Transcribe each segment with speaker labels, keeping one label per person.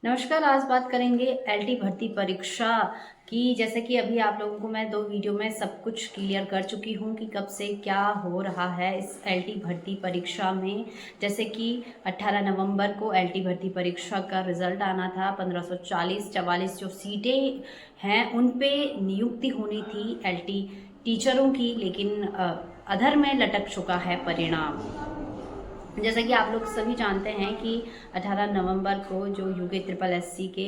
Speaker 1: नमस्कार। आज बात करेंगे एलटी भर्ती परीक्षा की। जैसे कि अभी आप लोगों को मैं 2 वीडियो में सब कुछ क्लियर कर चुकी हूँ कि कब से क्या हो रहा है इस एलटी भर्ती परीक्षा में। जैसे कि 18 नवंबर को एलटी भर्ती परीक्षा का रिजल्ट आना था। 1544 जो सीटें हैं उन पे नियुक्ति होनी थी एलटी टीचरों की, लेकिन अधर में लटक चुका है परिणाम। जैसा कि आप लोग सभी जानते हैं कि 18 नवंबर को जो यूके ट्रिपल एससी के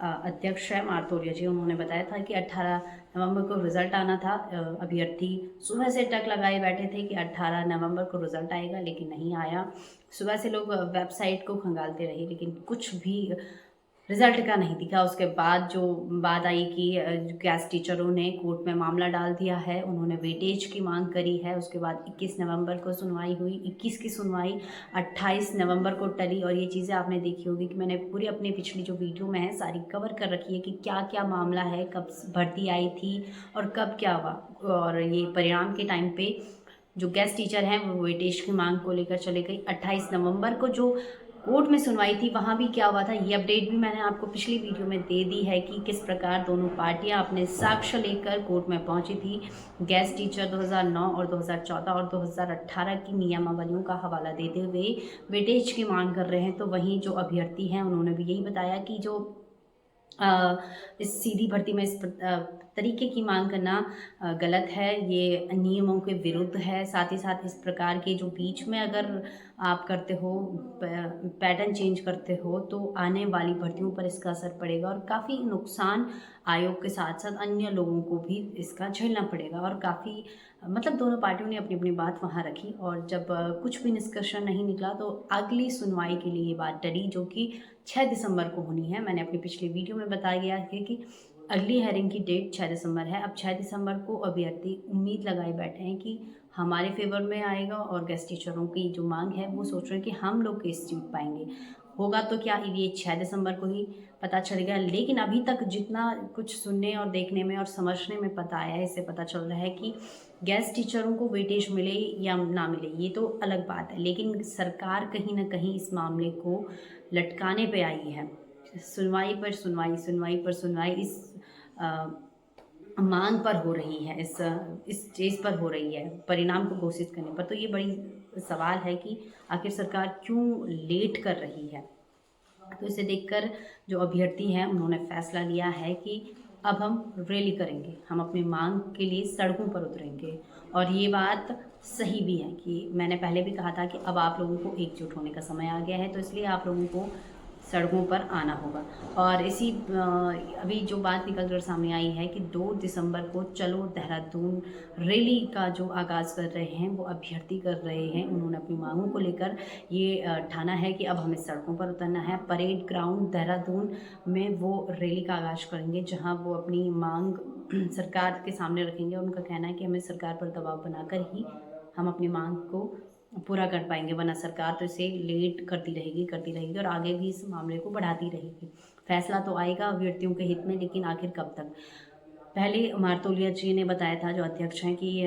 Speaker 1: अध्यक्ष है मारतोलिया जी, उन्होंने बताया था कि 18 नवंबर को रिज़ल्ट आना था। अभ्यर्थी सुबह से टक लगाए बैठे थे कि 18 नवंबर को रिज़ल्ट आएगा, लेकिन नहीं आया। सुबह से लोग वेबसाइट को खंगालते रहे, लेकिन कुछ भी रिजल्ट का नहीं दिखा। उसके बाद जो बात आई कि गैस टीचरों ने कोर्ट में मामला डाल दिया है, उन्होंने वेटेज की मांग करी है। उसके बाद 21 नवंबर को सुनवाई हुई। 21 की सुनवाई 28 नवंबर को टली। और ये चीज़ें आपने देखी होगी कि मैंने पूरी अपनी पिछली जो वीडियो में है सारी कवर कर रखी है कि क्या क्या मामला है, कब भर्ती आई थी और कब क्या हुआ। और ये परिणाम के टाइम पे जो गेस्ट टीचर हैं वो वेटेज की मांग को लेकर चले गई। 28 नवंबर को जो कोर्ट में सुनवाई थी वहाँ भी क्या हुआ था, ये अपडेट भी मैंने आपको पिछली वीडियो में दे दी है कि किस प्रकार दोनों पार्टियां अपने साक्ष्य लेकर कोर्ट में पहुंची थी। गेस्ट टीचर 2009 और 2014 और 2018 की नियमावलियों का हवाला देते हुए वेटेज की मांग कर रहे हैं। तो वहीं जो अभ्यर्थी हैं उन्होंने भी यही बताया कि जो इस सीधी भर्ती में इस तरीके की मांग करना गलत है, ये नियमों के विरुद्ध है। साथ ही साथ इस प्रकार के जो बीच में अगर आप करते हो, पैटर्न चेंज करते हो, तो आने वाली भर्तियों पर इसका असर पड़ेगा और काफ़ी नुकसान आयोग के साथ साथ अन्य लोगों को भी इसका झेलना पड़ेगा। और काफ़ी मतलब दोनों पार्टियों ने अपनी अपनी बात वहाँ रखी और जब कुछ भी निष्कर्षण नहीं निकला तो अगली सुनवाई के लिए ये बात टली, जो कि 6 दिसंबर को होनी है। मैंने अपनी पिछली वीडियो में बताया गया है कि अगली हेयरिंग की डेट 6 दिसंबर है। अब 6 दिसंबर को अभ्यर्थी उम्मीद लगाए बैठे हैं कि हमारे फेवर में आएगा और गेस्ट टीचरों की जो मांग है वो सोच रहे हैं कि हम लोग किस सीट पाएंगे। होगा तो क्या, ये 6 दिसंबर को ही पता चलेगा। लेकिन अभी तक जितना कुछ सुनने और देखने में और समझने में पता आया है, इससे पता चल रहा है कि गेस्ट टीचरों को वेटेज मिले या ना मिले ये तो अलग बात है, लेकिन सरकार कहीं ना कहीं इस मामले को लटकाने पे आई है। सुनवाई पर सुनवाई, सुनवाई पर सुनवाई इस मांग पर हो रही है, इस चीज़ पर हो रही है, परिणाम को घोषित करने पर। तो ये बड़ी सवाल है कि आखिर सरकार क्यों लेट कर रही है। तो इसे देखकर जो अभ्यर्थी हैं उन्होंने फैसला लिया है कि अब हम रैली करेंगे, हम अपनी मांग के लिए सड़कों पर उतरेंगे। और ये बात सही भी है कि मैंने पहले भी कहा था कि अब आप लोगों को एकजुट होने का समय आ गया है, तो इसलिए आप लोगों को सड़कों पर आना होगा। और इसी अभी जो बात निकल कर सामने आई है कि 2 दिसंबर को चलो देहरादून रैली का जो आगाज़ कर रहे हैं वो अभ्यर्थी कर रहे हैं। उन्होंने अपनी मांगों को लेकर ये ठाना है कि अब हमें सड़कों पर उतरना है। परेड ग्राउंड देहरादून में वो रैली का आगाज़ करेंगे, जहां वो अपनी मांग सरकार के सामने रखेंगे। उनका कहना है कि हमें सरकार पर दबाव बनाकर ही हम अपनी मांग को पूरा कर पाएंगे, वरना सरकार तो इसे लेट करती रहेगी और आगे भी इस मामले को बढ़ाती रहेगी। फैसला तो आएगा अभ्यर्थियों के हित में, लेकिन आखिर कब तक। पहले मारतोलिया जी ने बताया था, जो अध्यक्ष हैं, कि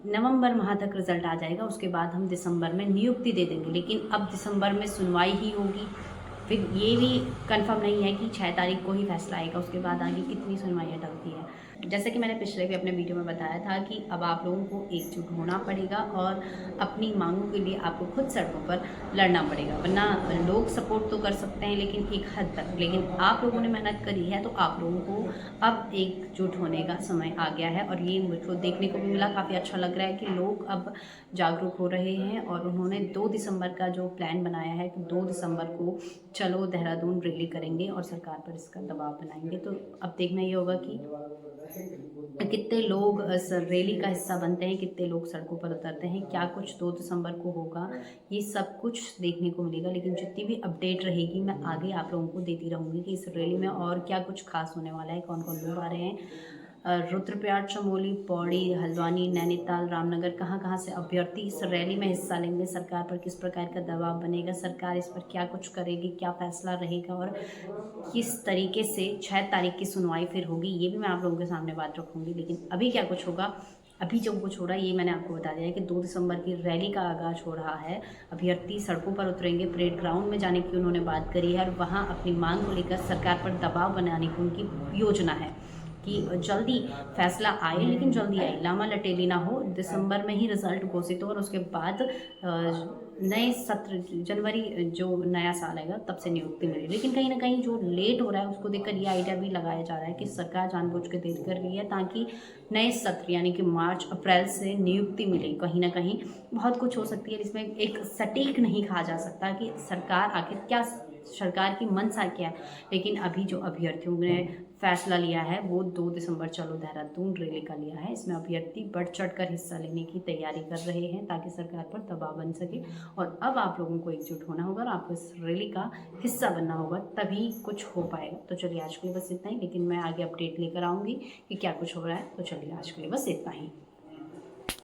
Speaker 1: नवंबर माह तक रिजल्ट आ जाएगा, उसके बाद हम दिसंबर में नियुक्ति दे देंगे। लेकिन अब दिसंबर में सुनवाई ही होगी। फिर ये भी कंफर्म नहीं है कि 6 तारीख को ही फैसला आएगा, उसके बाद आगे कितनी सुनवाइयाँ टलती है। जैसे कि मैंने पिछले भी अपने वीडियो में बताया था कि अब आप लोगों को एकजुट होना पड़ेगा और अपनी मांगों के लिए आपको खुद सड़कों पर लड़ना पड़ेगा। वरना लोग सपोर्ट तो कर सकते हैं लेकिन एक हद तक, लेकिन आप लोगों ने मेहनत करी है तो आप लोगों को अब एकजुट होने का समय आ गया है। और ये मुझको देखने को भी मिला, काफ़ी अच्छा लग रहा है कि लोग अब जागरूक हो रहे हैं। और उन्होंने 2 दिसंबर का जो प्लान बनाया है कि 2 दिसंबर को चलो देहरादून रैली करेंगे और सरकार पर इसका दबाव बनाएंगे। तो अब देखना ये होगा कि कितने लोग इस रैली का हिस्सा बनते हैं, कितने लोग सड़कों पर उतरते हैं, क्या कुछ 2 दिसंबर को होगा, ये सब कुछ देखने को मिलेगा। लेकिन जितनी भी अपडेट रहेगी मैं आगे आप लोगों को देती रहूँगी कि इस रैली में और क्या कुछ खास होने वाला है, कौन कौन लोग आ रहे हैं। रुद्रप्रयाग, चमोली, पौड़ी, हल्द्वानी, नैनीताल, रामनगर, कहाँ से अभ्यर्थी इस रैली में हिस्सा लेंगे, सरकार पर किस प्रकार का दबाव बनेगा, सरकार इस पर क्या कुछ करेगी, क्या फैसला रहेगा और किस तरीके से 6 तारीख की सुनवाई फिर होगी, ये भी मैं आप लोगों के सामने बात रखूँगी। लेकिन अभी क्या कुछ होगा अभी जो कुछ हो रहा है ये मैंने आपको बता दिया है कि 2 दिसंबर की रैली का आगाज़ हो रहा है। अभ्यर्थी सड़कों पर उतरेंगे, परेड ग्राउंड में जाने की उन्होंने बात करी है और वहाँ अपनी मांग को लेकर सरकार पर दबाव बनाने की उनकी योजना है कि जल्दी फैसला आए, लेकिन जल्दी आए, लामा लटेरी ना हो, दिसंबर में ही रिजल्ट घोषित हो और उसके बाद नए सत्र जनवरी जो नया साल आएगा तब से नियुक्ति मिले। लेकिन कहीं ना कहीं जो लेट हो रहा है उसको देखकर ये आइडिया भी लगाया जा रहा है कि सरकार जानबूझ के देर कर रही है ताकि नए सत्र यानी कि मार्च अप्रैल से नियुक्ति मिले। कहीं ना कहीं बहुत कुछ हो सकती है, इसमें एक सटीक नहीं कहा जा सकता कि सरकार आखिर क्या, सरकार की मंशा क्या है। लेकिन अभी जो अभ्यर्थियों ने फैसला लिया है वो 2 दिसंबर चलो देहरादून रैली का लिया है। इसमें अभ्यर्थी बढ़ चढ़ कर हिस्सा लेने की तैयारी कर रहे हैं ताकि सरकार पर दबाव बन सके। और अब आप लोगों को एकजुट होना होगा और आपको इस रैली का हिस्सा बनना होगा, तभी कुछ हो पाएगा। तो चलिए आज के लिए बस इतना ही, लेकिन मैं आगे अपडेट लेकर आऊँगी कि क्या कुछ हो रहा है। तो चलिए आज के लिए बस इतना ही।